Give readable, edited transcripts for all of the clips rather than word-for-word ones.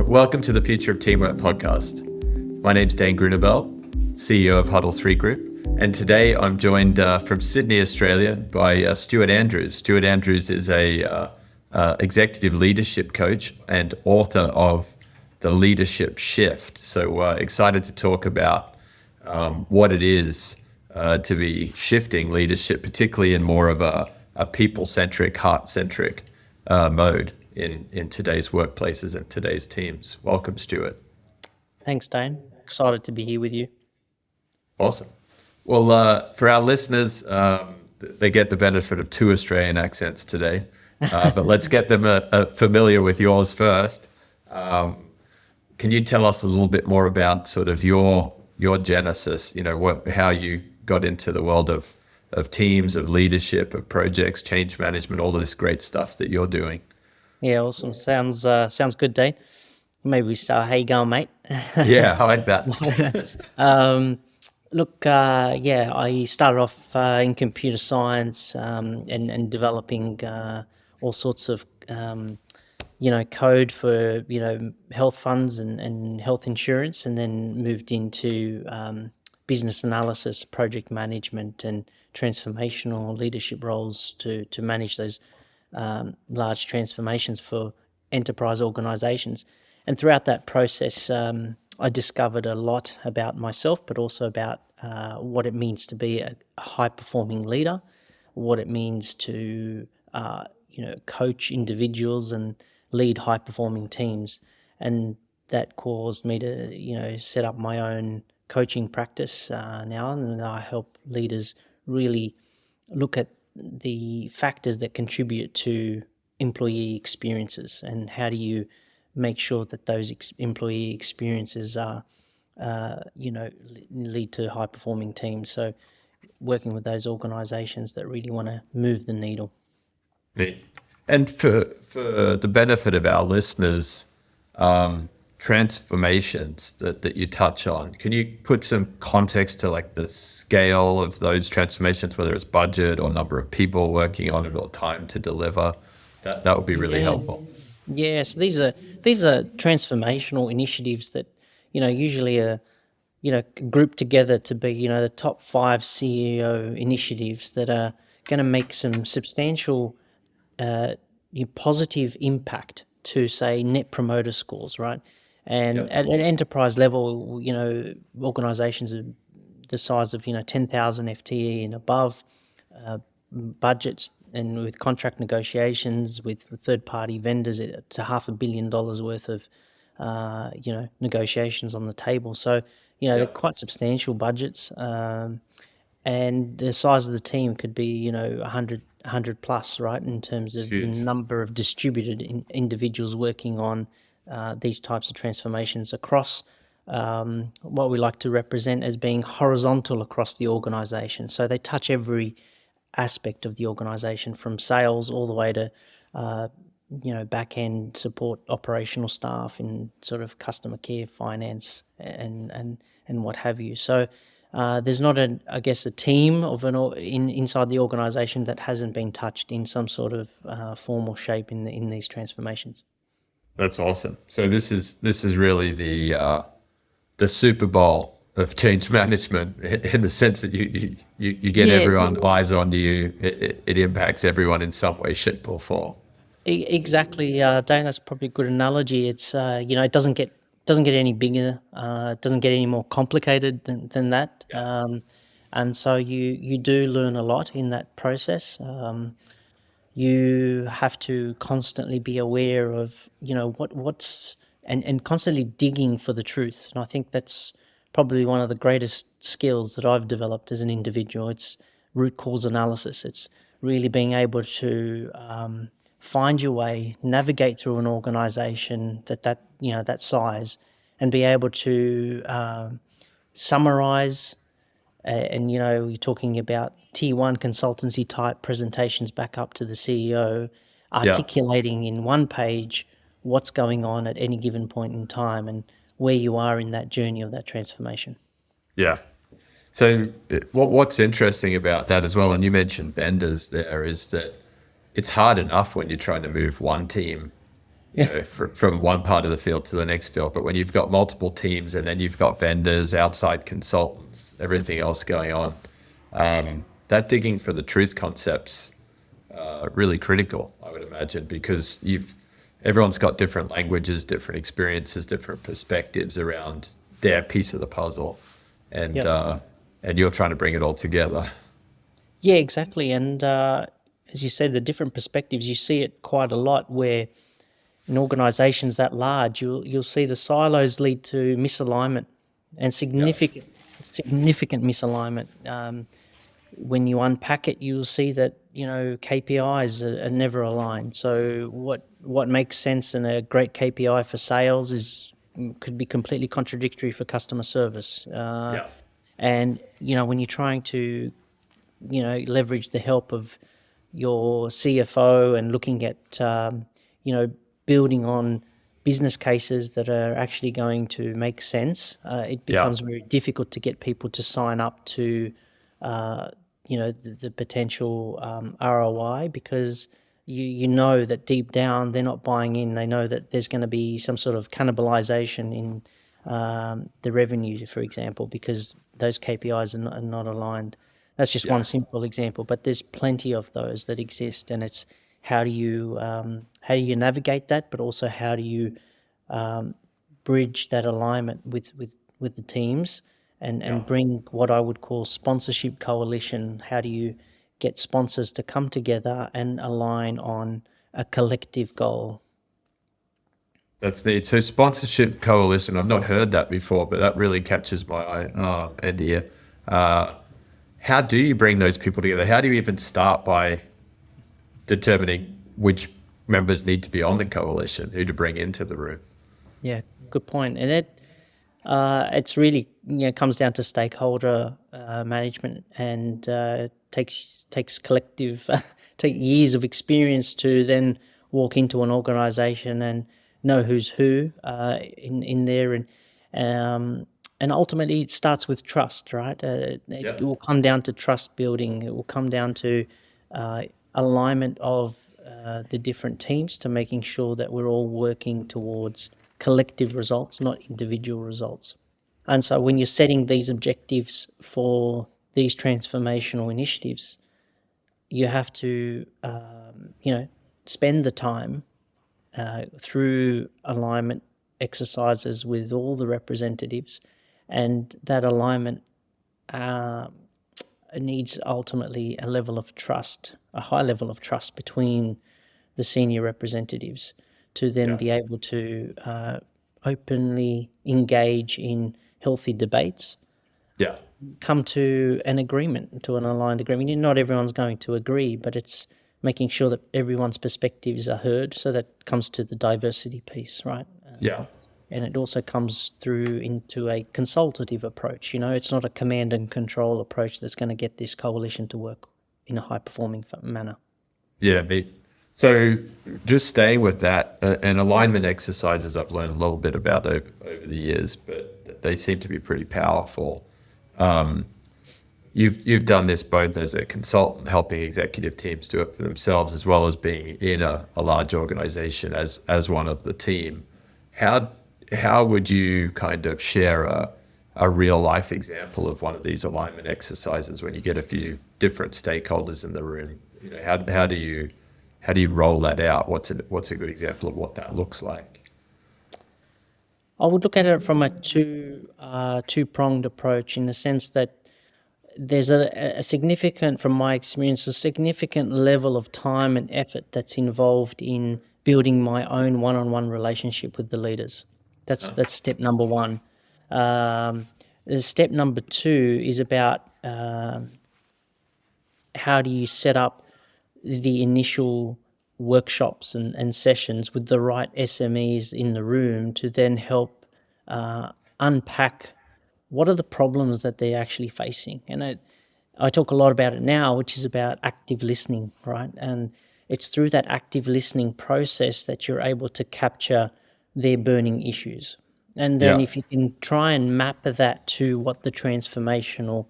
welcome to the Future of Teamwork podcast. My name's Dane Groeneveld, CEO of Huddle 3 Group, and today I'm joined from Sydney, Australia by Stuart Andrews. Stuart Andrews is a executive leadership coach and author of The Leadership Shift. So excited to talk about what it is to be shifting leadership, particularly in more of a people-centric, heart-centric mode in today's workplaces and today's teams. Welcome, Stuart. Thanks, Dane. Excited to be here with you. Awesome. Well, for our listeners, they get the benefit of two Australian accents today, but let's get them familiar with yours first. Can you tell us a little bit more about sort of your genesis, how you got into the world of teams, of leadership, of projects, change management, all of this great stuff that you're doing? Yeah, awesome. Sounds good, Dane. Maybe we start. How you going, mate? Yeah, I like that. Look, I started off in computer science and developing all sorts of code for health funds and health insurance, and then moved into business analysis, project management, and transformational leadership roles to manage those large transformations for enterprise organizations. And throughout that process, I discovered a lot about myself, but also about what it means to be a high-performing leader, what it means to coach individuals and lead high-performing teams. And that caused me to set up my own coaching practice now, and I help leaders really look at the factors that contribute to employee experiences, and how do you make sure that those employee experiences are, lead to high-performing teams. So working with those organizations that really want to move the needle. And for the benefit of our listeners, transformations that you touch on, can you put some context to like the scale of those transformations, whether it's budget or number of people working on it or time to deliver? That would be really helpful. Yeah, so these are transformational initiatives that usually are grouped together to be the top 5 CEO initiatives that are going to make some substantial positive impact to, say, net promoter scores, right? And at an enterprise level, organizations of the size of 10,000 FTE and above, budgets and with contract negotiations with third-party vendors to $500 million worth of negotiations on the table. So they're quite substantial budgets, and the size of the team could be 100 plus, right, in terms of the number of distributed individuals working on these types of transformations across what we like to represent as being horizontal across the organization. So they touch every aspect of the organization, from sales all the way to back end support, operational staff, in sort of customer care, finance, and what have you. So there's not a team of inside the organization that hasn't been touched in some sort of formal shape in these transformations. That's awesome. So this is really the Super Bowl of change management, in the sense that you get everyone eyes on you. It impacts everyone in some way, shape, or form. Exactly, Dane. That's probably a good analogy. It's it doesn't get any bigger. It doesn't get any more complicated than that. And so you do learn a lot in that process. You have to constantly be aware of what's and constantly digging for the truth. And I think that's probably one of the greatest skills that I've developed as an individual. It's root cause analysis. It's really being able to find your way, navigate through an organization that size, and be able to summarize. And you're talking about tier 1 consultancy type presentations back up to the CEO, articulating in one page what's going on at any given point in time and where you are in that journey of that transformation. Yeah. So what's interesting about that as well, and you mentioned vendors there, is that it's hard enough when you're trying to move one team from one part of the field to the next field. But when you've got multiple teams and then you've got vendors, outside consultants, everything else going on, that digging for the truth concepts really critical, I would imagine, because everyone's got different languages, different experiences, different perspectives around their piece of the puzzle, and you're trying to bring it all together. Yeah, exactly. And as you said, the different perspectives, you see it quite a lot where in organizations that large, you'll see the silos lead to misalignment and significant misalignment. When you unpack it, you'll see that KPIs are never aligned. So what makes sense in a great KPI for sales could be completely contradictory for customer service. And when you're trying to leverage the help of your CFO and looking at building on business cases that are actually going to make sense, it becomes very difficult to get people to sign up to the potential ROI, because you know that deep down they're not buying in. They know that there's going to be some sort of cannibalization in the revenue, for example, because those KPIs are not aligned. That's just one simple example, but there's plenty of those that exist, and it's how do you navigate that, but also how do you bridge that alignment with the teams and bring what I would call sponsorship coalition. How do you get sponsors to come together and align on a collective goal? That's neat. So sponsorship coalition, I've not heard that before, but that really catches my eye. Idea. How do you bring those people together? How do you even start by determining which members need to be on the coalition, who to bring into the room? Yeah, good point. And it's really comes down to stakeholder management, and takes collective take years of experience to then walk into an organization and know who's who in there, and ultimately it starts with trust, right? It will come down to trust building. It will come down to alignment of the different teams to making sure that we're all working towards collective results, not individual results. And so when you're setting these objectives for these transformational initiatives, you have to, spend the time through alignment exercises with all the representatives, and that alignment needs ultimately a level of trust, a high level of trust between the senior representatives to then be able to openly engage in healthy debates, come to an agreement, to an aligned agreement. Not everyone's going to agree, but it's making sure that everyone's perspectives are heard. So that comes to the diversity piece, right? And it also comes through into a consultative approach. It's not a command and control approach that's going to get this coalition to work in a high-performing manner. So just staying with that, and alignment exercises I've learned a little bit about over the years, but they seem to be pretty powerful. You've done this both as a consultant, helping executive teams do it for themselves, as well as being in a large organization as one of the team. How would you kind of share a real life example of one of these alignment exercises when you get a few different stakeholders in the room? How do you roll that out? What's a good example of what that looks like? I would look at it from a two-pronged approach, in the sense that there's a significant, from my experience, a significant level of time and effort that's involved in building my own one-on-one relationship with the leaders. That's step number one. Step number two is about how do you set up the initial workshops and sessions with the right SMEs in the room to then help unpack what are the problems that they're actually facing. And I talk a lot about it now, which is about active listening, right? And it's through that active listening process that you're able to capture their burning issues. And then if you can try and map that to what the transformational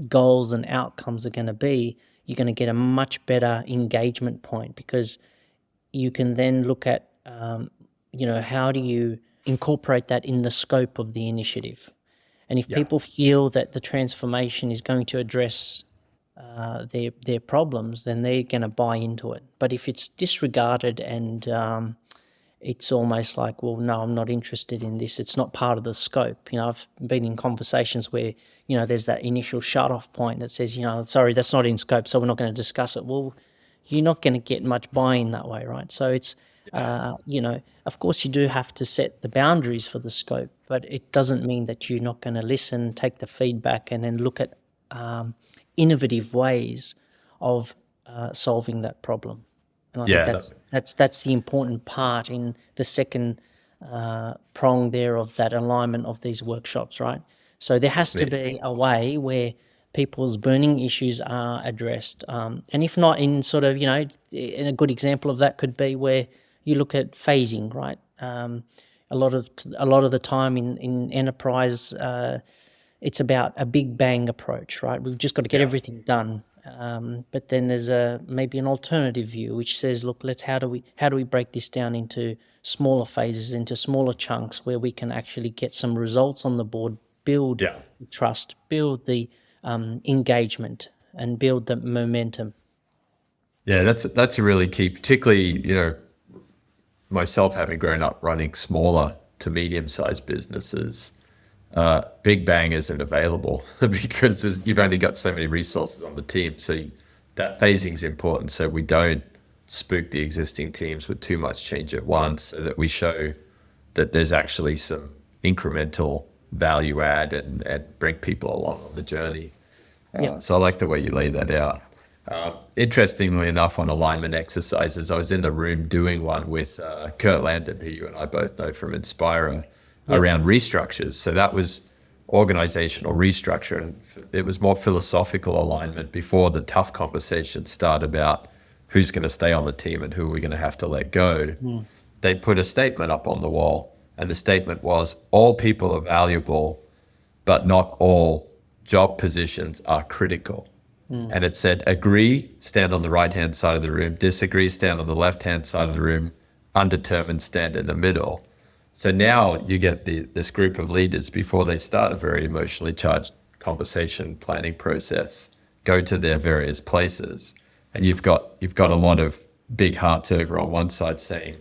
goals and outcomes are going to be, you're going to get a much better engagement point, because you can then look at how do you incorporate that in the scope of the initiative? And if Yeah. people feel that the transformation is going to address their problems, then they're going to buy into it. But if it's disregarded and it's almost like, well, no, I'm not interested in this. It's not part of the scope. I've been in conversations where, there's that initial shut-off point that says, sorry, that's not in scope, so we're not going to discuss it. Well, you're not going to get much buy-in that way, right? So it's, of course you do have to set the boundaries for the scope, but it doesn't mean that you're not going to listen, take the feedback, and then look at innovative ways of solving that problem. And I think Yeah. that's the important part in the second prong there of that alignment of these workshops, right? So there has to be a way where people's burning issues are addressed, and if not in sort of, and a good example of that could be where you look at phasing, right? A lot of the time in enterprise, it's about a big bang approach, right? We've just got to get everything done. But then there's maybe an alternative view which says, look, how do we break this down into smaller phases, into smaller chunks where we can actually get some results on the board, build trust, build the engagement, and build the momentum. Yeah, that's a really key, particularly, myself having grown up running smaller to medium-sized businesses. Big bang isn't available because you've only got so many resources on the team. So that phasing is important, so we don't spook the existing teams with too much change at once, so that we show that there's actually some incremental value add and bring people along on the journey. So I like the way you lay that out. Interestingly enough, on alignment exercises, I was in the room doing one with Kurt Landon, who you and I both know from Inspira, around restructures. So that was organizational restructure, and it was more philosophical alignment before the tough conversations start about who's going to stay on the team and who we're going to have to let go. They put a statement up on the wall, and the statement was, all people are valuable, but not all job positions are critical. And it said, agree, stand on the right-hand side of the room, disagree, stand on the left-hand side of the room, undetermined, stand in the middle. So now you get this group of leaders, before they start a very emotionally charged conversation planning process, go to their various places. And you've got a lot of big hearts over on one side saying,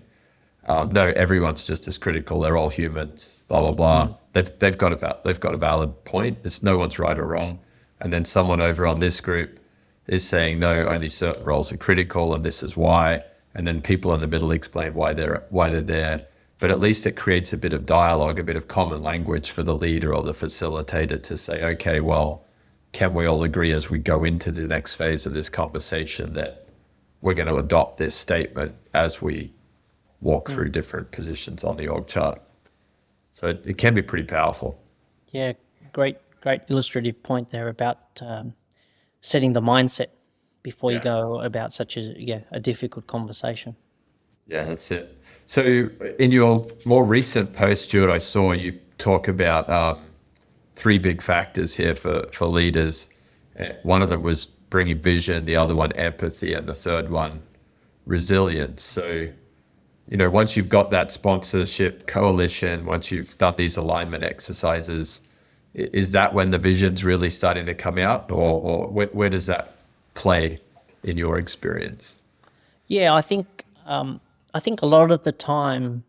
no, everyone's just as critical. They're all humans, blah, blah, blah. They've got a valid point. It's no one's right or wrong. And then someone over on this group is saying, no, only certain roles are critical, and this is why. And then people in the middle explain why they're there. But at least it creates a bit of dialogue, a bit of common language for the leader or the facilitator to say, okay, well, can we all agree as we go into the next phase of this conversation that we're going to adopt this statement as we walk through different positions on the org chart? So it can be pretty powerful. Yeah, great illustrative point there about setting the mindset before you go about such a difficult conversation. Yeah, that's it. So in your more recent post, Stuart, I saw you talk about 3 big factors here for leaders. One of them was bringing vision, the other one empathy, and the third one resilience. So, once you've got that sponsorship coalition, once you've done these alignment exercises, is that when the vision's really starting to come out, or where does that play in your experience? Yeah, I think a lot of the time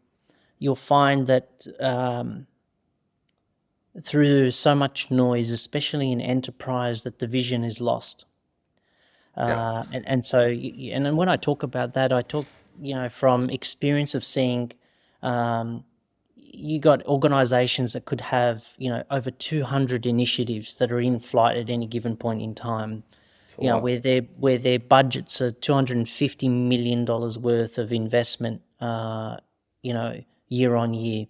you'll find that through so much noise, especially in enterprise, that the vision is lost. And so, and then when I talk about that, I talk, from experience of seeing, you got organizations that could have, over 200 initiatives that are in flight at any given point in time. Where their budgets are $250 million worth of investment, year on year.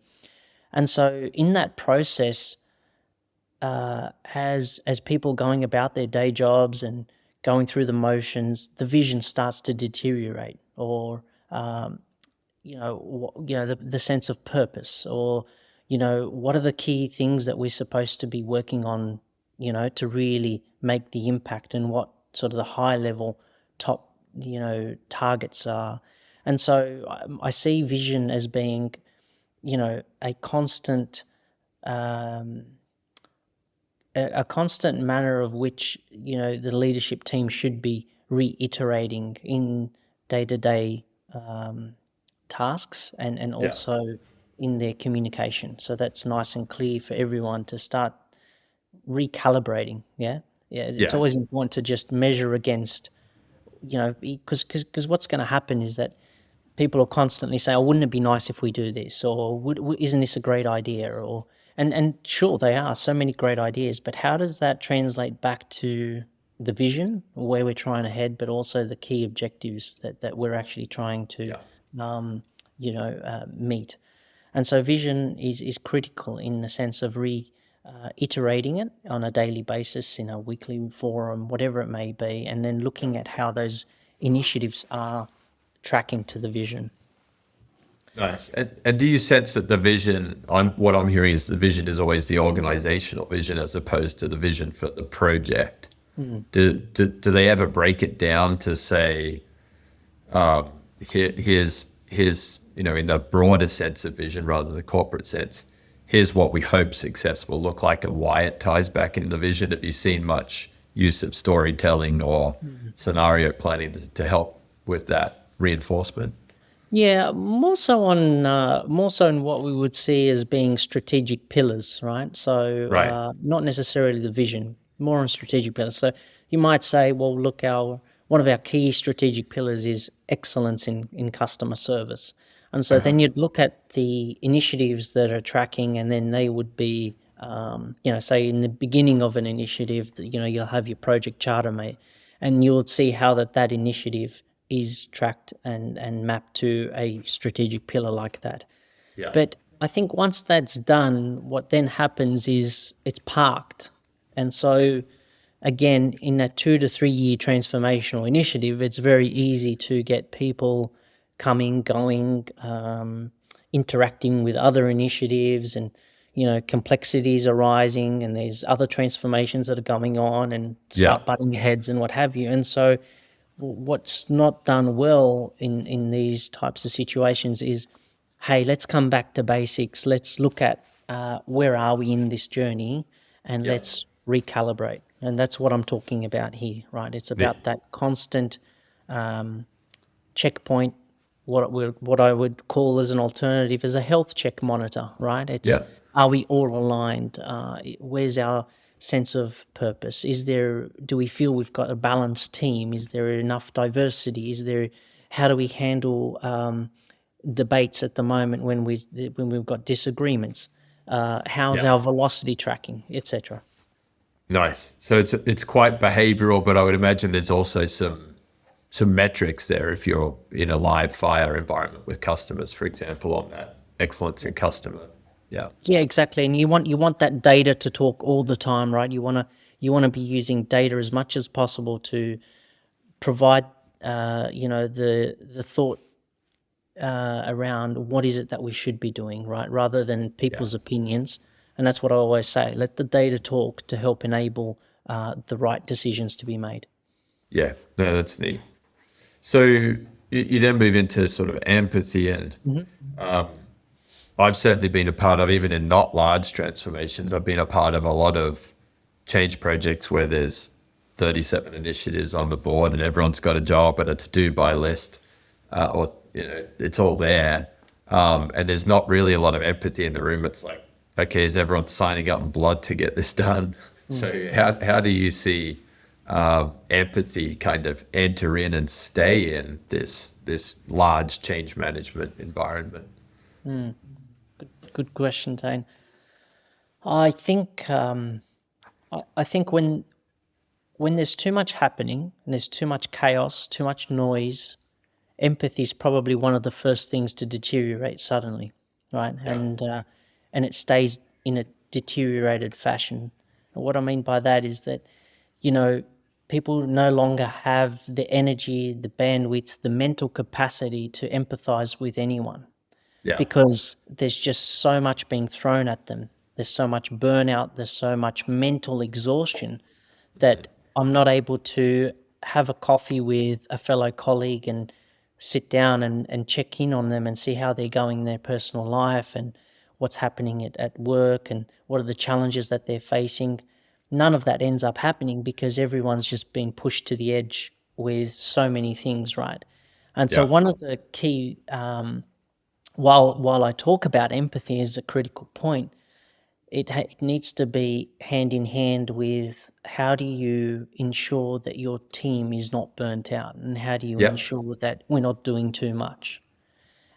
And so in that process, as people going about their day jobs and going through the motions, the vision starts to deteriorate, or the sense of purpose, or what are the key things that we're supposed to be working on, to really make the impact, and what sort of the high level top targets are. And so I see vision as being, a constant, a constant manner of which, the leadership team should be reiterating in day-to-day tasks, and Yeah. also in their communication. So that's nice and clear for everyone to start recalibrating. Yeah. It's Yeah. always important to just measure against, because what's going to happen is that people will constantly say, "Oh, wouldn't it be nice if we do this?" Or "Isn't this a great idea?" Or and sure, they are so many great ideas, but how does that translate back to the vision, where we're trying to head, but also the key objectives that we're actually trying to, Yeah. meet? And so vision is critical in the sense of iterating it on a daily basis, in a weekly forum, whatever it may be, and then looking at how those initiatives are tracking to the vision. Nice. And do you sense that the vision, what I'm hearing is the vision is always the organizational vision as opposed to the vision for the project? Do they ever break it down to say, here's in the broader sense of vision rather than the corporate sense, here's what we hope success will look like and why it ties back into the vision? Have you seen much use of storytelling or scenario planning to help with that reinforcement? Yeah, more so in what we would see as being strategic pillars, right? So Right. not necessarily the vision, more on strategic pillars. So you might say, well, look, our one of our key strategic pillars is excellence in customer service, and so then you'd look at the initiatives that are tracking, and then they would be, say in the beginning of an initiative, that you'll have your project charter, mate, and you'll see how that initiative is tracked and mapped to a strategic pillar like that. Yeah. But I think once that's done, what then happens is it's parked. And so, again, in a 2 to 3 year transformational initiative, it's very easy to get people coming, going, interacting with other initiatives, and complexities arising, and there's other transformations that are going on and Yeah. start butting heads and what have you. And so what's not done well in these types of situations is, hey, let's come back to basics. Let's look at where are we in this journey, and Yeah. let's recalibrate. And that's what I'm talking about here, right? It's The- about that constant checkpoint, what I would call as an alternative as a health check monitor, right? It's, Yeah. are we all aligned? Where's our sense of purpose? Do we feel we've got a balanced team? Is there enough diversity? How do we handle debates at the moment when we've got disagreements? How's Yeah. our velocity tracking, etc.? Nice. So it's quite behavioral, but I would imagine there's also some metrics there if you're in a live fire environment with customers, for example, on that excellence in customer. Yeah. Yeah, exactly. And you want that data to talk all the time, right? You want to be using data as much as possible to provide the thought around what is it that we should be doing, right? Rather than people's opinions. And that's what I always say. Let the data talk to help enable the right decisions to be made. Yeah. No, that's neat. So you then move into sort of empathy, and I've certainly been a part of, even in not large transformations, I've been a part of a lot of change projects where there's 37 initiatives on the board and everyone's got a job and a to-do by list, or it's all there, and there's not really a lot of empathy in the room. It's like, okay, is everyone signing up in blood to get this done? So how do you see empathy kind of enter in and stay in this large change management environment? Good question, Dane. I think when there's too much happening and there's too much chaos, too much noise, empathy is probably one of the first things to deteriorate suddenly, right? Yeah. And it stays in a deteriorated fashion. And what I mean by that is that, people no longer have the energy, the bandwidth, the mental capacity to empathize with anyone, Yeah. because there's just so much being thrown at them. There's so much burnout, there's so much mental exhaustion that I'm not able to have a coffee with a fellow colleague and sit down and check in on them and see how they're going in their personal life and what's happening at work and what are the challenges that they're facing. None of that ends up happening because everyone's just been pushed to the edge with so many things, right? And so Yeah. one of the key, while I talk about empathy as a critical point, it needs to be hand in hand with how do you ensure that your team is not burnt out, and how do you Yeah. ensure that we're not doing too much.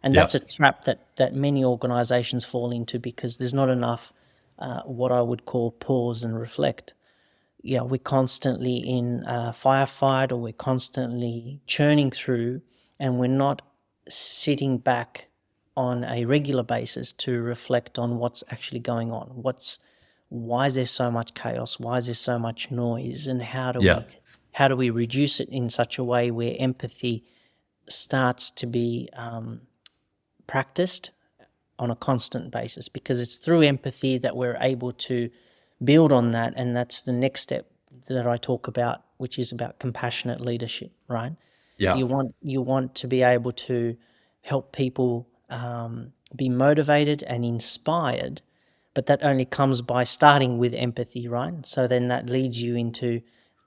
And Yeah. that's a trap that many organizations fall into because there's not enough what I would call pause and reflect. Yeah, we're constantly in a firefight, or we're constantly churning through, and we're not sitting back on a regular basis to reflect on what's actually going on. Why is there so much chaos? Why is there so much noise? And Yeah. how do we reduce it in such a way where empathy starts to be practiced on a constant basis? Because it's through empathy that we're able to build on that, and that's the next step that I talk about, which is about compassionate leadership, right? Yeah. You want to be able to help people be motivated and inspired, but that only comes by starting with empathy, right? So then that leads you into,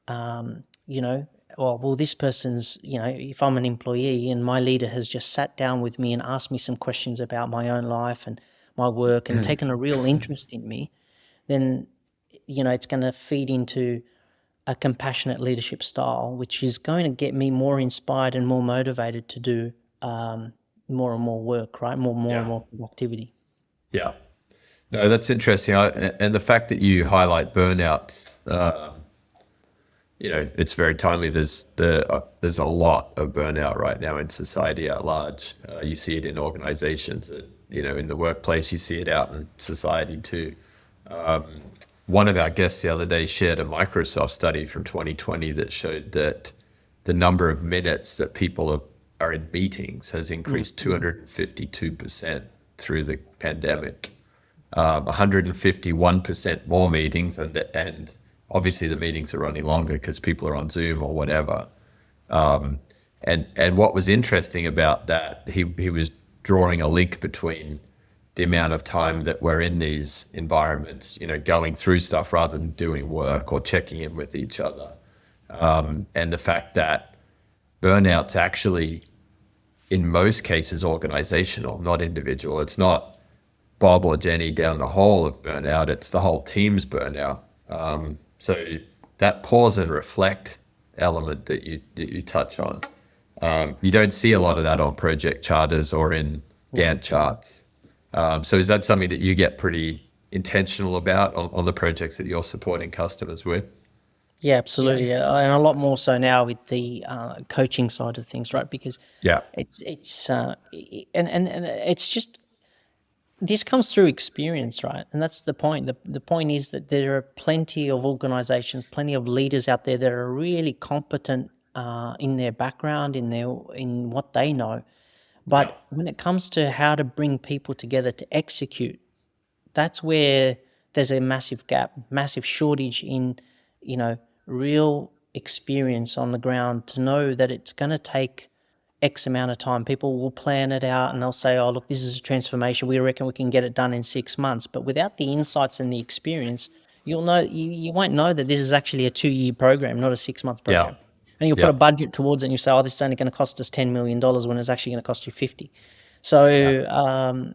you know, well, this person's, if I'm an employee and my leader has just sat down with me and asked me some questions about my own life and my work and taken a real interest in me, then, it's going to feed into a compassionate leadership style, which is going to get me more inspired and more motivated to do more and more work, right? More and Yeah. more productivity. Yeah. No, that's interesting. And the fact that you highlight burnout, it's very timely. There's a lot of burnout right now in society at large. You see it in organizations, in the workplace. You see it out in society too. One of our guests the other day shared a Microsoft study from 2020 that showed that the number of minutes that people are in meetings has increased 252% through the pandemic. 151% more meetings, and obviously the meetings are running longer because people are on Zoom or whatever. And what was interesting about that, he was drawing a link between the amount of time that we're in these environments, going through stuff rather than doing work or checking in with each other. And the fact that burnout's actually, in most cases, organizational, not individual. It's not Bob or Jenny down the hall of burnout, it's the whole team's burnout. So that pause and reflect element that you touch on, you don't see a lot of that on project charters or in Gantt charts. So is that something that you get pretty intentional about on the projects that you're supporting customers with? Yeah, absolutely. And a lot more so now with the coaching side of things, right? Because Yeah. and it's just, this comes through experience, right? And that's the point. The point is that there are plenty of organizations, plenty of leaders out there that are really competent in their background, in what they know. But when it comes to how to bring people together to execute, that's where there's a massive gap, massive shortage in, real experience on the ground to know that it's going to take X amount of time. People will plan it out and they'll say, oh, look, this is a transformation. We reckon we can get it done in 6 months. But without the insights and the experience, you won't know that this is actually a 2-year program, not a 6-month program. Yeah. And you'll put a budget towards it and you say, oh, this is only going to cost us $10 million when it's actually going to cost you 50. So,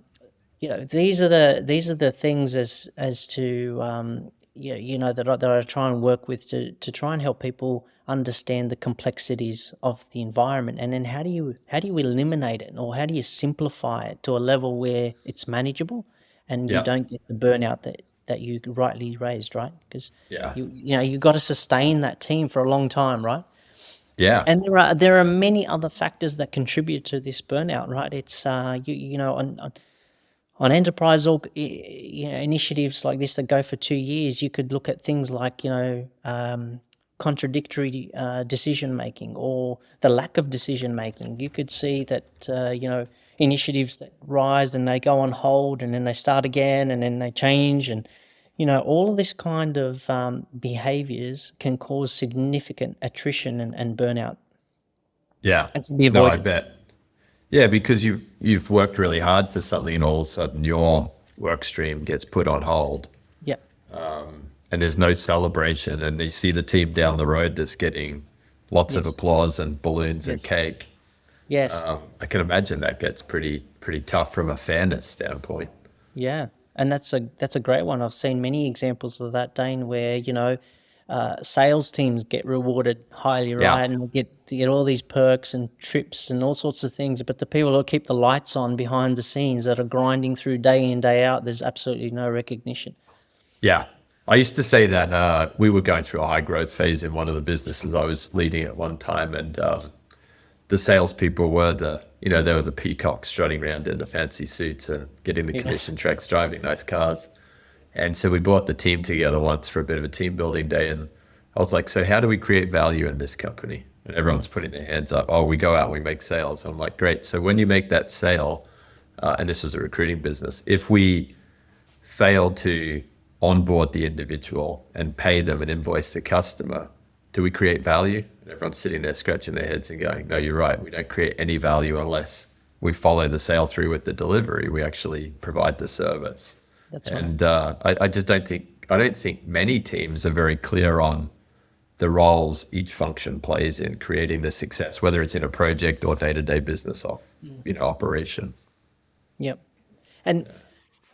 these are the things as to, that I try and work with to try and help people understand the complexities of the environment, and then how do you eliminate it, or how do you simplify it to a level where it's manageable and you don't get the burnout that you rightly raised, right? Because you got to sustain that team for a long time, right? Yeah. And there are many other factors that contribute to this burnout, right? It's on enterprise initiatives like this that go for 2 years, you could look at things like contradictory decision making, or the lack of decision making. You could see that initiatives that rise and they go on hold and then they start again and then they change, and all of this kind of behaviors can cause significant attrition and burnout. Yeah. And can be No, I avoided. bet. Yeah, because you've worked really hard for something, and all of a sudden your work stream gets put on hold, Yeah. and there's no celebration, and you see the team down the road that's getting lots of Yes. applause and balloons and Yes. cake. Yes. I can imagine that gets pretty tough from a fairness standpoint. Yeah, and that's a great one. I've seen many examples of that, Dane, where sales teams get rewarded highly, Yeah, right, and they get all these perks and trips and all sorts of things. But the people who keep the lights on behind the scenes that are grinding through day in day out, there's absolutely no recognition. yeah. I used to say that we were going through a high growth phase in one of the businesses I was leading at one time, and the salespeople were they were the peacocks strutting around in the fancy suits and getting the Yeah. commission checks, driving nice cars. And so we brought the team together once for a bit of a team building day, and I was like, so how do we create value in this company? And everyone's putting their hands up. Oh, we go out, we make sales. I'm like, great. So when you make that sale, and this was a recruiting business, if we fail to onboard the individual and pay them and invoice the customer, do we create value? And everyone's sitting there scratching their heads and going, no, you're right. We don't create any value unless we follow the sale through with the delivery. We actually provide the service. That's right. And I just don't think many teams are very clear on the roles each function plays in creating the success, whether it's in a project or day-to-day business or operations. Yep. And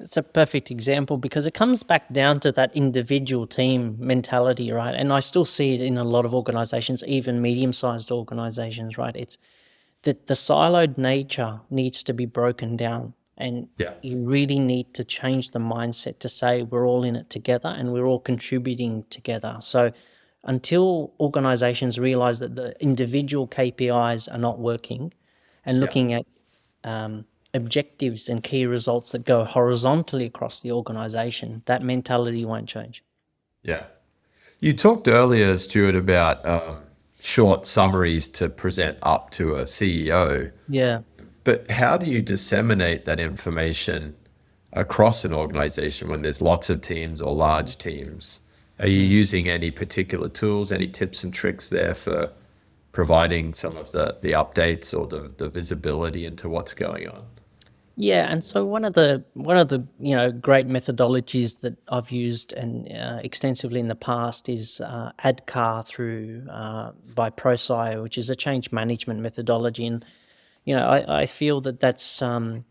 it's a perfect example because it comes back down to that individual team mentality, right? And I still see it in a lot of organizations, even medium-sized organizations, right? It's that the siloed nature needs to be broken down. And Yeah. you really need to change the mindset to say we're all in it together and we're all contributing together. So until organizations realize that the individual KPIs are not working and looking at objectives and key results that go horizontally across the organization, that mentality won't change. Yeah. You talked earlier, Stuart, about short summaries to present up to a CEO. Yeah. But how do you disseminate that information across an organization when there's lots of teams or large teams? Are you using any particular tools, any tips and tricks there for providing some of the updates or the visibility into what's going on? Yeah, and so one of the great methodologies that I've used and extensively in the past is ADKAR through by Prosc, which is a change management methodology, and I feel that that's there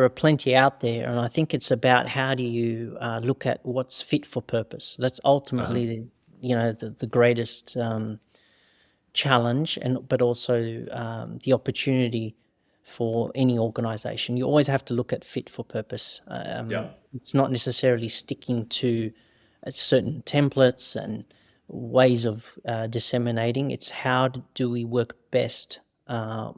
are plenty out there, and I think it's about how do you look at what's fit for purpose. That's ultimately the greatest challenge, but also the opportunity for any organization. You always have to look at fit for purpose. It's not necessarily sticking to certain templates and ways of disseminating. It's how do we work best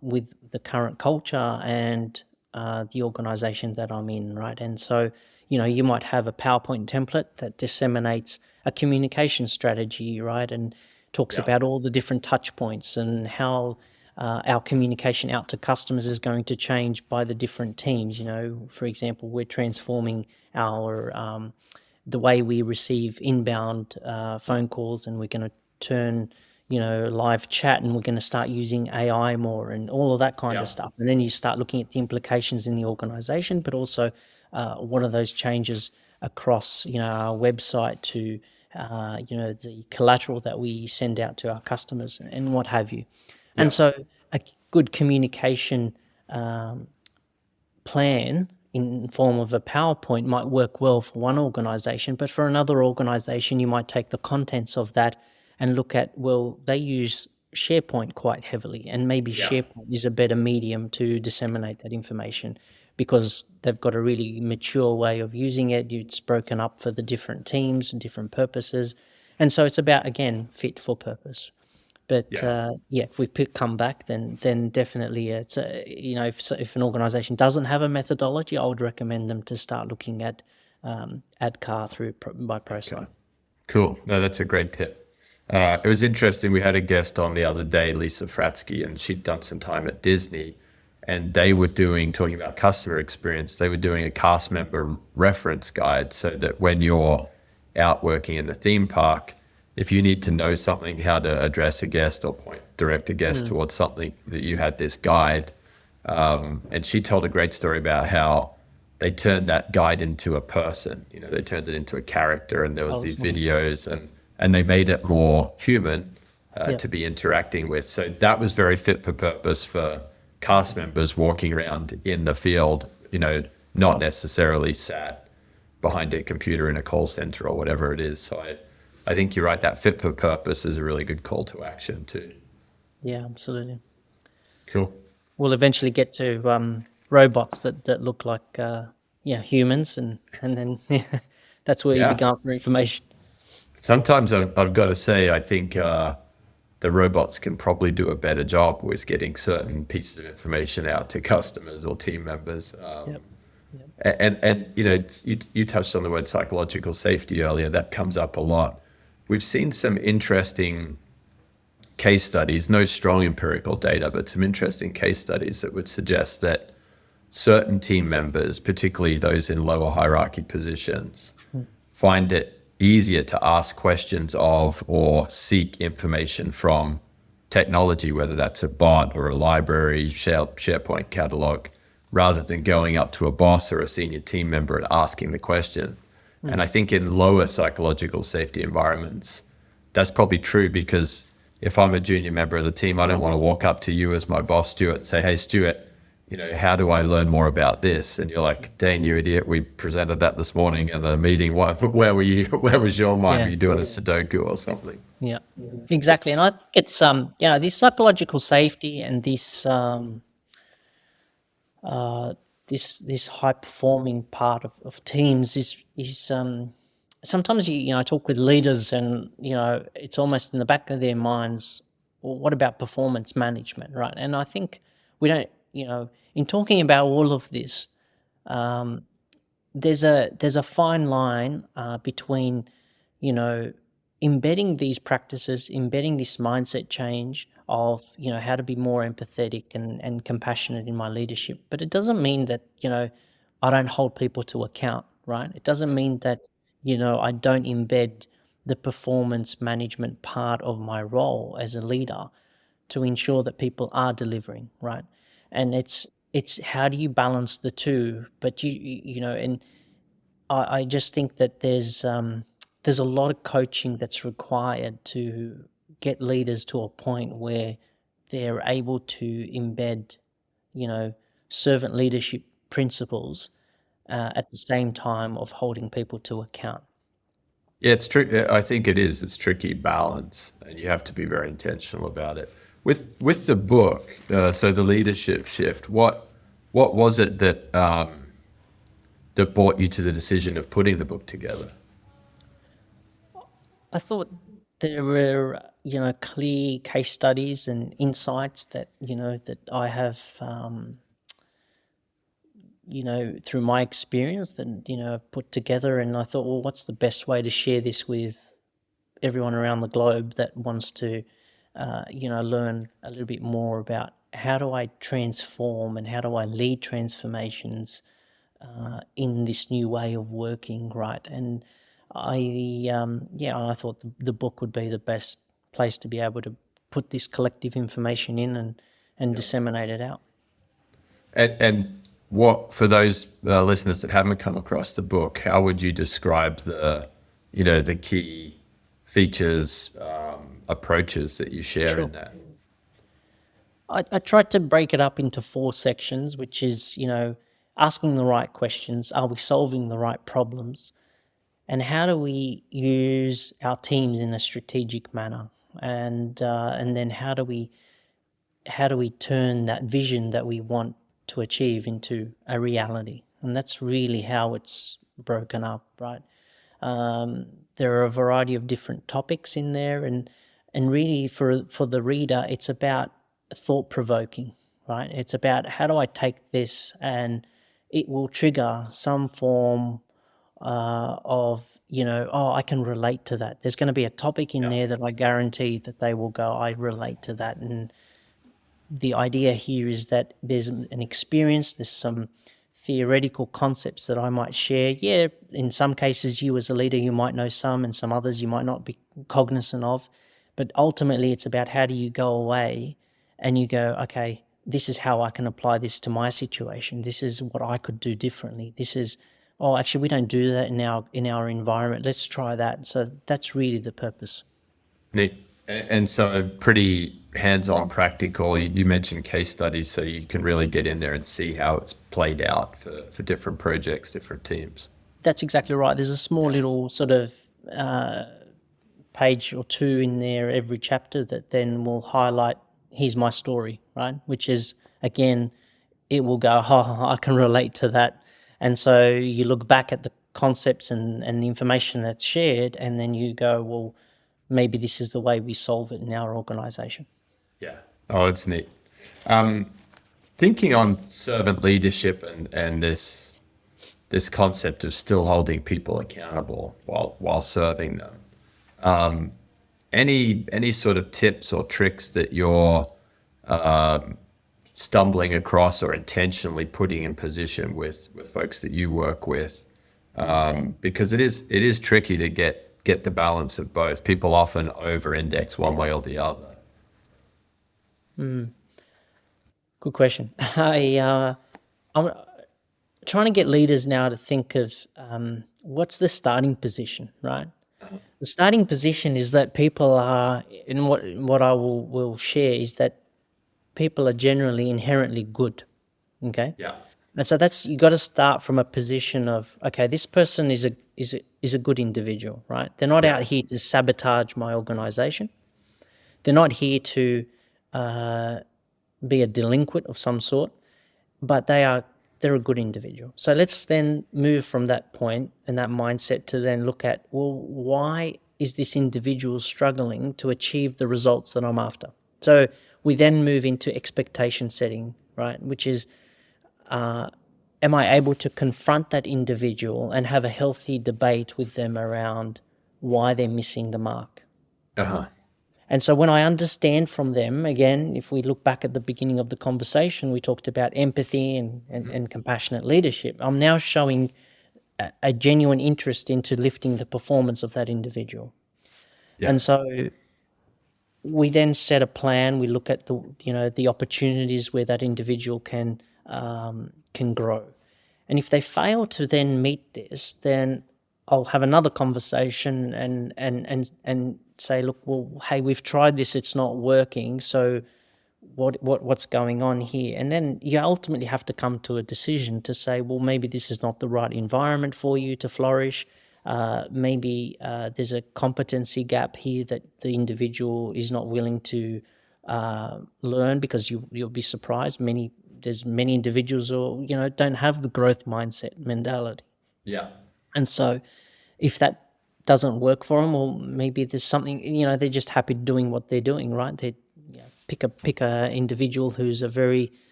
with the current culture and the organization that I'm in, right? And so, you might have a PowerPoint template that disseminates a communication strategy, right? And talks about all the different touch points and how our communication out to customers is going to change by the different teams. For example, we're transforming our the way we receive inbound phone calls, and we're going to turn live chat, and we're going to start using AI more and all of that kind of stuff. And then you start looking at the implications in the organization, but also what are those changes across our website to the collateral that we send out to our customers and what have you. And so a good communication plan in form of a PowerPoint might work well for one organization, but for another organization, you might take the contents of that and look at, well, they use SharePoint quite heavily, and maybe SharePoint is a better medium to disseminate that information because they've got a really mature way of using it. It's broken up for the different teams and different purposes. And so it's about, again, fit for purpose. But if we come back, then definitely it's if an organization doesn't have a methodology, I would recommend them to start looking at ADKAR by Prosc. Okay. Cool. No, that's a great tip. It was interesting. We had a guest on the other day, Lisa Fratsky, and she'd done some time at Disney, and they were talking about customer experience. They were doing a cast member reference guide so that when you're out working in the theme park, if you need to know something, how to address a guest or direct a guest towards something, that you had this guide. And she told a great story about how they turned that guide into a person. They turned it into a character, and there was these videos, and they made it more human to be interacting with. So that was very fit for purpose for cast members walking around in the field, not necessarily sat behind a computer in a call center or whatever it is. So I think you're right. That fit for purpose is a really good call to action too. Yeah, absolutely. Cool. We'll eventually get to robots that look like humans, and then that's where you can ask for information. Sometimes I've got to say, I think the robots can probably do a better job with getting certain pieces of information out to customers or team members. And you touched on the word psychological safety earlier. That comes up a lot. We've seen some interesting case studies, no strong empirical data, but some interesting case studies that would suggest that certain team members, particularly those in lower hierarchy positions, find it easier to ask questions of or seek information from technology, whether that's a bot or a library, SharePoint catalog, rather than going up to a boss or a senior team member and asking the question. And I think in lower psychological safety environments, that's probably true, because if I'm a junior member of the team, I don't want to walk up to you as my boss, Stuart, and say, "Hey, Stuart, how do I learn more about this?" And you're like, "Dane, you idiot, we presented that this morning in the meeting. Where were you? Where was your mind? Were you doing a Sudoku or something?" Yeah, exactly. And I think it's this psychological safety and this this high performing part of teams is sometimes I talk with leaders, and it's almost in the back of their minds, well, what about performance management, right? And I think we don't, in talking about all of this, there's a fine line between embedding these practices, embedding this mindset change of how to be more empathetic and compassionate in my leadership. But it doesn't mean that I don't hold people to account, right? It doesn't mean that I don't embed the performance management part of my role as a leader to ensure that people are delivering, right? And it's how do you balance the two? But and I just think that there's a lot of coaching that's required to get leaders to a point where they're able to embed, servant leadership principles at the same time of holding people to account. Yeah, it's tricky. I think it is. It's tricky balance, and you have to be very intentional about it. With the book, so the leadership shift. What was it that that brought you to the decision of putting the book together? I thought there were, clear case studies and insights that, that I have, through my experience that, I've put together. And I thought, well, what's the best way to share this with everyone around the globe that wants to, learn a little bit more about how do I transform and how do I lead transformations in this new way of working, right? And I thought the book would be the best place to be able to put this collective information in and disseminate it out. And what, for those listeners that haven't come across the book, how would you describe the key features, approaches that you share in that? I tried to break it up into 4 sections, which is, asking the right questions. Are we solving the right problems? And how do we use our teams in a strategic manner? And then how do we turn that vision that we want to achieve into a reality? And that's really how it's broken up, right? There are a variety of different topics in there, and really for the reader, it's about thought-provoking, right? It's about how do I take this and it will trigger some form of, I can relate to that. There's going to be a topic in there that I guarantee that they will go, I relate to that. And the idea here is that there's an experience, there's some theoretical concepts that I might share. Yeah, in some cases, you as a leader, you might know some, and some others you might not be cognizant of. But ultimately, it's about how do you go away and you go, okay, this is how I can apply this to my situation. This is what I could do differently. This is, oh, actually, we don't do that in our environment. Let's try that. So that's really the purpose. Neat. And so pretty hands-on practical. You mentioned case studies, so you can really get in there and see how it's played out for different projects, different teams. That's exactly right. There's a small little sort of page or two in there every chapter that then will highlight, here's my story, right? Which is, again, it will go, oh, I can relate to that. And so you look back at the concepts and the information that's shared, and then you go, well, maybe this is the way we solve it in our organization. Yeah. Oh, it's neat. Thinking on servant leadership and this concept of still holding people accountable while serving them. Any sort of tips or tricks that you're stumbling across or intentionally putting in position with folks that you work with? Because it is tricky to get the balance of both. People often over-index one way or the other. Good question. I'm trying to get leaders now to think of what's the starting position, right? The starting position is that people are, and what I will share is that people are generally inherently good, okay? Yeah. And so that's, you got to start from a position of, okay, this person is a good individual, right? They're not out here to sabotage my organization. They're not here to be a delinquent of some sort, but they're a good individual. So let's then move from that point and that mindset to then look at, well, why is this individual struggling to achieve the results that I'm after? So we then move into expectation setting, right? Which is, am I able to confront that individual and have a healthy debate with them around why they're missing the mark? Uh-huh. And so when I understand from them, again, if we look back at the beginning of the conversation, we talked about empathy and compassionate leadership. I'm now showing a genuine interest into lifting the performance of that individual. Yeah. And so we then set a plan. We look at the opportunities where that individual can grow. And if they fail to then meet this, then I'll have another conversation and say, look, well, hey, we've tried this, it's not working. So what's going on here? And then you ultimately have to come to a decision to say, well, maybe this is not the right environment for you to flourish. Maybe there's a competency gap here that the individual is not willing to learn, because you'll be surprised. There's many individuals who don't have the growth mindset mentality. Yeah. And so if that doesn't work for them, or maybe there's something, they're just happy doing what they're doing, right? They pick a individual who's a very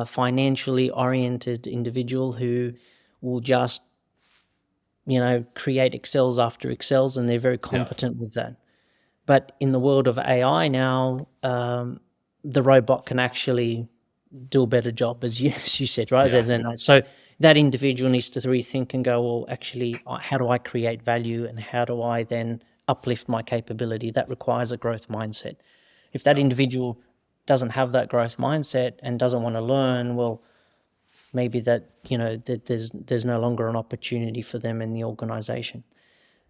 financially oriented individual who will just, create Excels after Excels, and they're very competent with that. But in the world of AI now, the robot can actually do a better job, as you said, right? Yeah. So that individual needs to rethink and go, well, actually, how do I create value, and how do I then uplift my capability? That requires a growth mindset. If that individual doesn't have that growth mindset and doesn't want to learn, well, maybe that there's no longer an opportunity for them in the organization.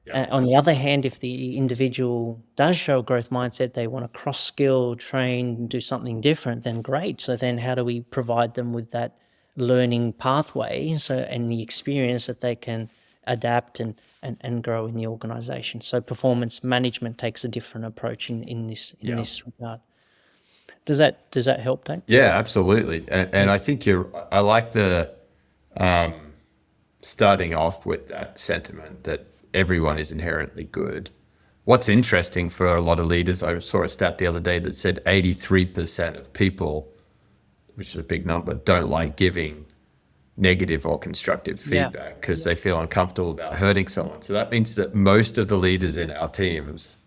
Yeah. On the other hand, if the individual does show a growth mindset, they want to cross-skill, train, do something different, then great. So then how do we provide them with that learning pathway and the experience that they can adapt and grow in the organization? So performance management takes a different approach in this regard. Does that help, Dane? Yeah, absolutely. And I think I like the starting off with that sentiment that everyone is inherently good. What's interesting for a lot of leaders, I saw a stat the other day that said 83% of people, which is a big number, don't like giving negative or constructive feedback because they feel uncomfortable about hurting someone. So that means that most of the leaders in our teams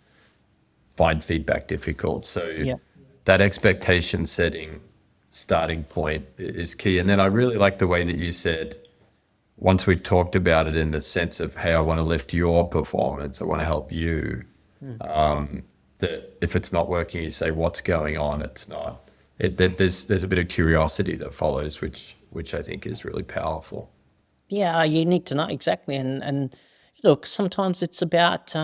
find feedback difficult. So that expectation setting starting point is key. And then I really like the way that you said, once we've talked about it in the sense of, hey, I want to lift your performance, I want to help you, that if it's not working, you say, what's going on? It's not. There's a bit of curiosity that follows, which I think is really powerful. Yeah, you need to know exactly. And look, sometimes it's about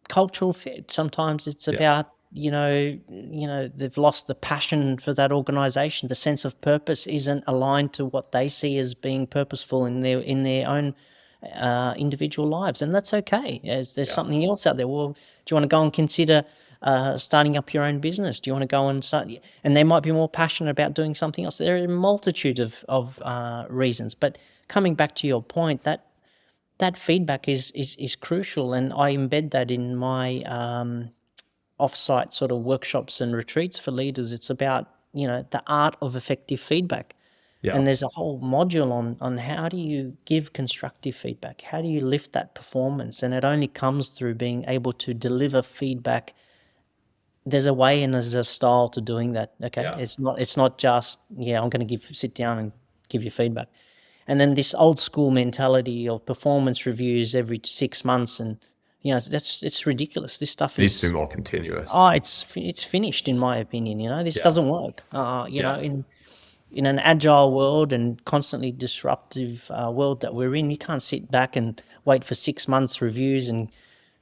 cultural fit. Sometimes it's about they've lost the passion for that organization. The sense of purpose isn't aligned to what they see as being purposeful in their own individual lives, and that's okay. As there's something else out there. Well, do you want to go and consider starting up your own business? Do you want to go and start? And they might be more passionate about doing something else. There are a multitude of reasons. But coming back to your point, that feedback is crucial, and I embed that in my offsite sort of workshops and retreats for leaders. It's about the art of effective feedback. Yeah. And there's a whole module on how do you give constructive feedback? How do you lift that performance? And it only comes through being able to deliver feedback. There's a way and there's a style to doing that. Okay. Yeah. It's not just, I'm going to sit down and give you feedback. And then this old school mentality of performance reviews every 6 months, and it's ridiculous. This stuff It needs to is be more continuous. it's finished, in my opinion. This doesn't work. In an agile world and constantly disruptive world that we're in, you can't sit back and wait for 6 months reviews and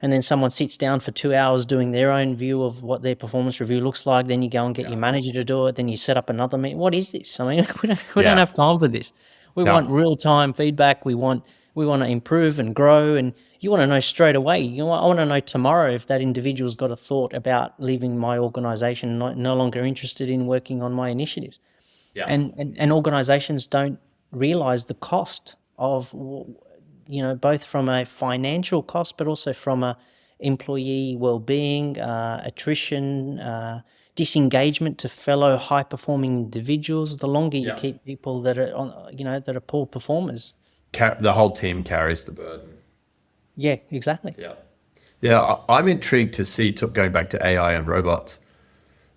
then someone sits down for 2 hours doing their own view of what their performance review looks like. Then you go and get your manager to do it. Then you set up another meeting. What is this? I mean, we don't have time for this. We want real-time feedback. We want to improve and grow, and you want to know straight away. I want to know tomorrow if that individual's got a thought about leaving my organization, no longer interested in working on my initiatives. Yeah. And organizations don't realize the cost of, both from a financial cost, but also from a employee well-being, attrition, disengagement to fellow high-performing individuals. The longer you keep people that are that are poor performers, The whole team carries the burden. Yeah, exactly. Yeah. I'm intrigued to see, going back to AI and robots,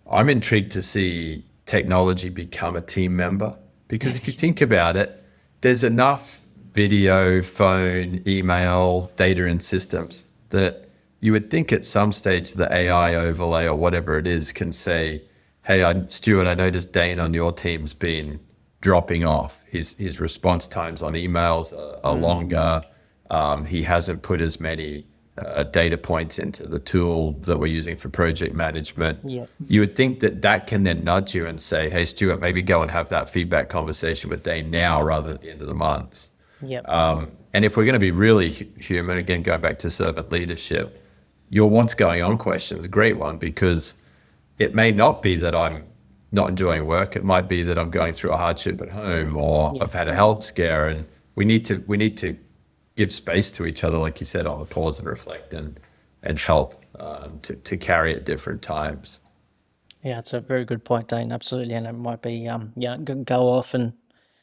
I'm intrigued to see technology become a team member, because if you think about it, there's enough video, phone, email, data and systems that you would think at some stage the AI overlay or whatever it is can say, hey, Stuart, I noticed Dane on your team's been dropping off. His response times on emails are longer. He hasn't put as many data points into the tool that we're using for project management. Yeah. You would think that can then nudge you and say, hey, Stuart, maybe go and have that feedback conversation with Dane now rather than at the end of the month. Yep. And if we're going to be really human, again, going back to servant leadership, your what's going on question is a great one, because it may not be that I'm not enjoying work. It might be that I'm going through a hardship at home, or I've had a health scare, and we need to give space to each other, like you said, on the pause and reflect and help to carry at different times. Yeah, it's a very good point, Dane. Absolutely. And it might be, go off and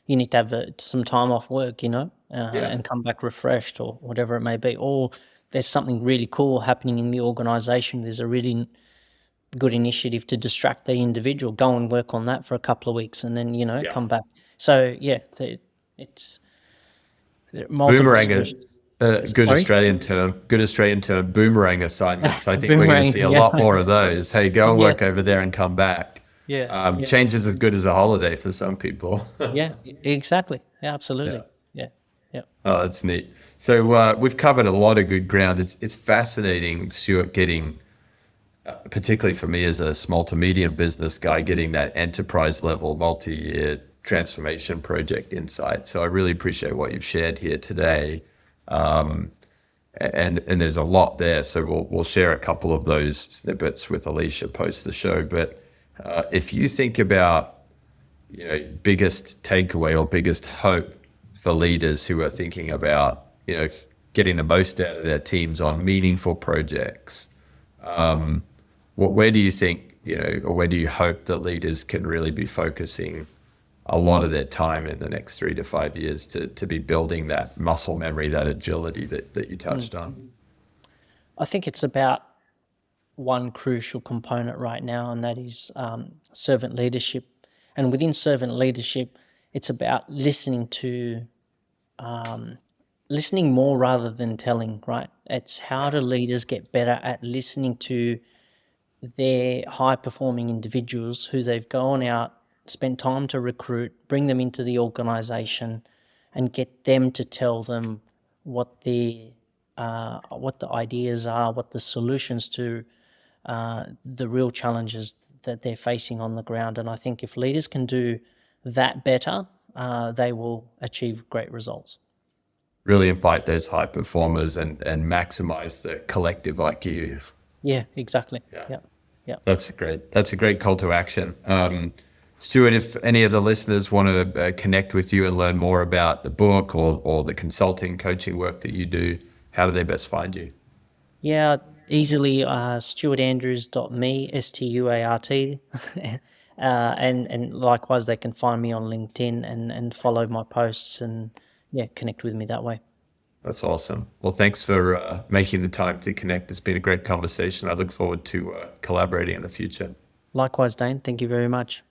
you need to have some time off work, and come back refreshed or whatever it may be. Or there's something really cool happening in the organization. There's a really good initiative to distract the individual. Go and work on that for a couple of weeks and then, come back. So, it's multiple Boomerang, solutions. good Australian term, boomerang assignments. I think we're going to see a lot more of those. Hey, go and work over there and come back. Change is as good as a holiday for some people. Yeah, exactly. Yeah, absolutely. Yeah. Oh, that's neat. So we've covered a lot of good ground. It's fascinating, Stuart, getting, particularly for me as a small to medium business guy, getting that enterprise level multi-year transformation project insight. So I really appreciate what you've shared here today. And there's a lot there. So we'll share a couple of those snippets with Alicia post the show. But if you think about, biggest takeaway or biggest hope for leaders who are thinking about, getting the most out of their teams on meaningful projects, where do you think, or where do you hope that leaders can really be focusing a lot of their time in the next 3 to 5 years to be building that muscle memory, that agility that you touched on? I think it's about one crucial component right now, and that is servant leadership. And within servant leadership, it's about listening more rather than telling, right? It's how do leaders get better at listening to their high-performing individuals who they've gone out, spent time to recruit, bring them into the organisation, and get them to tell them what the ideas are, what the solutions to the real challenges that they're facing on the ground. And I think if leaders can do that better, they will achieve great results. Really invite those high performers and maximize the collective IQ. Yeah, exactly. Yeah. That's a great call to action. Stuart, if any of the listeners want to connect with you and learn more about the book or the consulting coaching work that you do, how do they best find you? Yeah, easily stuartandrews.me, STUART. And likewise, they can find me on LinkedIn and follow my posts and connect with me that way. That's awesome. Well, thanks for making the time to connect. It's been a great conversation. I look forward to collaborating in the future. Likewise, Dane. Thank you very much.